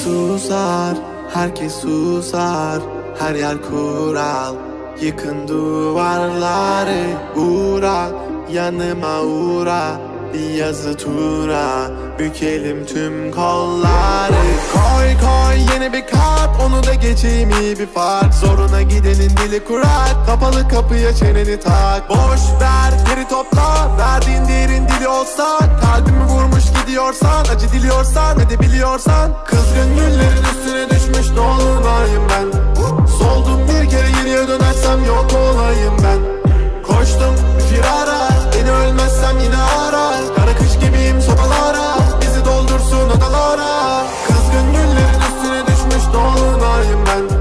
Susar, herkes susar, her yer kural. Yıkın duvarları, uğra, yanıma uğra. Bir yazı tura, bükelim tüm kolları. Koy koy yeni bir kart, onu da geçeyim iyi bir fark. Zoruna gidenin dili kurak, kapalı kapıya çeneni tak. Boş ver, geri topla, verdiğin değerin dili olsa. Kalbimi vurmuş gidiyorsan, acı diliyorsan, edebiliyorsan. Kızgın güllerin üstüne düşmüş dolunayım ben. Soldum bir kere geriye dönersem yok olayım ben. Koştum firara, beni ölmezsem yine ara. Kara kış gibiyim sobalara, bizi doldursun odalara. Kızgın güllerin üstüne düşmüş dolunayım ben.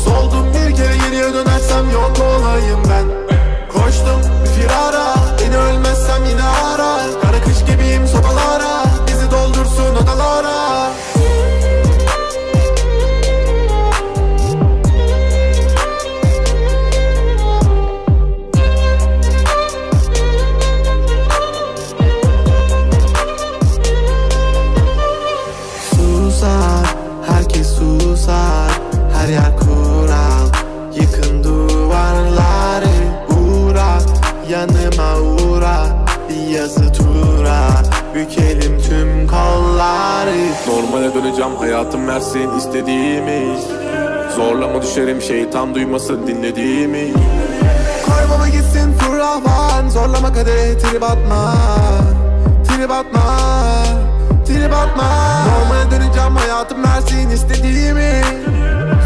Soldum bir kere geriye dönersem yok olayım ben. Koştum firara, beni ölmezsem yine ara. Kara kış gibiyim sobalara, bizi doldursun odalara. Her yer kural, yıkın duvarları, uğra, yanıma uğra. Bir yazı tura, bükelim tüm kolları. Normale döneceğim, hayatım versin istediğimi. Zorlama düşerim, şeytan duymasın dinlediğimi. Koy baba gitsin fırlavan, zorlama kadeh trip atma. Trip atma, trip atma. Normale döneceğim, hayatım versin istediğimi.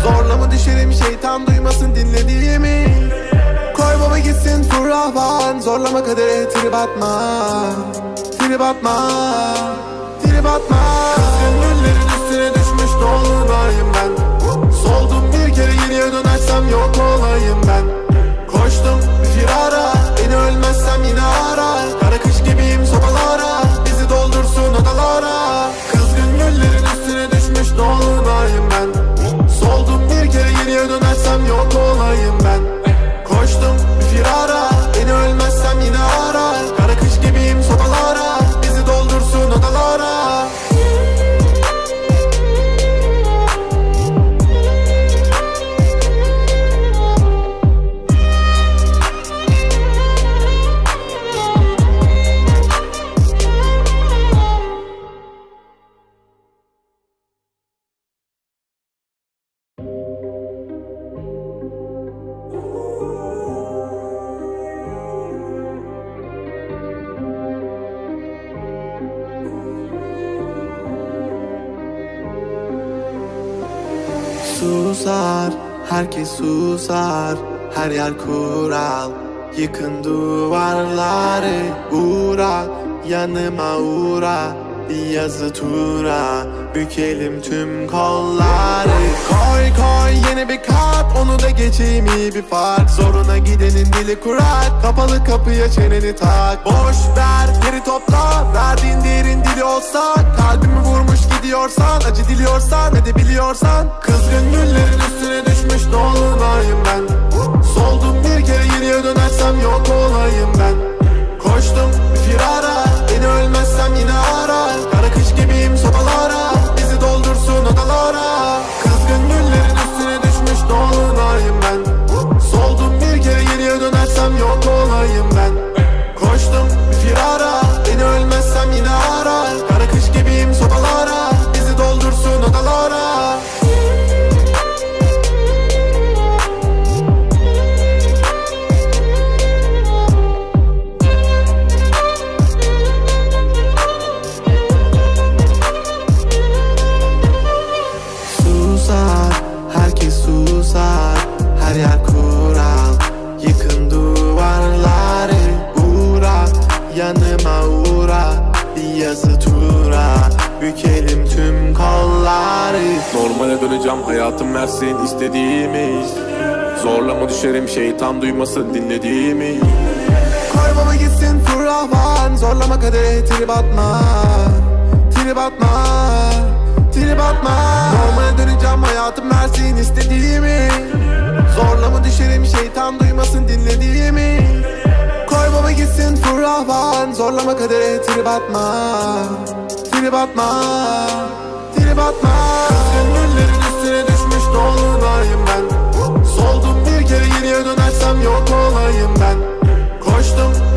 Zorlama düşerim, şeytan duymasın dinlediğimi. Koy baba gitsin fırlavan, zorlama kadeh trip atma. Trip atma, trip atma. Kızgın güllerin üstüne düşmüş dolunayım ben. Soldum bir kere geriye dönersem yok olayım ben. Koştum firara, beni ölmezsem yine ara. Kara kış gibiyim sobalara, bizi doldursun odalara. Kızgın güllerin üstüne düşmüş dolunayım ben. Soldum bir kere geriye dönersem yok olayım ben. Koştum firara, beni ölmezsem yine ara. Kara kış gibiyim sobalara, bizi doldursun odalara. Susar, herkes susar, her yer kural. Yıkın duvarları, uğra, yanıma uğra. Bir yazı tura, bükelim tüm kolları. Koy koy yeni bir kart, onu da geçeyim iyi bir fark. Zoruna gidenin dili kurak, kapalı kapıya çeneni tak. Boş ver, geri topla, verdiğin değerin dili olsa. Kalbimi vurmuş gidiyorsan, acı diliyorsan, edebiliyorsan. Kızgın güllerin üstüne düşmüş dolunayım ben. Soldum bir kere geriye dönersem yok olayım ben. Koştum firara, beni ölmezsem yine ara. Kara kış gibiyim sobalara, bizi doldursun odalara. Kızgın güllerin üstüne düşmüş dolunayım ben. Soldum bir kere geriye dönersem yok olayım ben. Koştum firara, beni ölmezsem yine ara. Kara kış gibiyim sobalara, bizi doldursun odalara. Herkes susar, her yer kural. Yıkın duvarları, uğra, yanıma uğra. Bir yazı tura, bükelim tüm kolları. Normale döneceğim, hayatım versin istediğimi. Zorlama düşerim, şeytan duymasın dinlediğimi. Koy baba gitsin fırlavan, zorlama kadeh trip atma. Trip atma, trip atma. Normale hayatım versin istediğimi. Zorla mı düşerim şeytan duymasın dinlediğimi. Koy baba gitsin furahvan, zorlama kadere trip atma. Trip atma, trip atma. Kızgın güllerin üstüne düşmüş dolunayım ben. Soldum bir kere geriye dönersem yok olayım ben. Koştum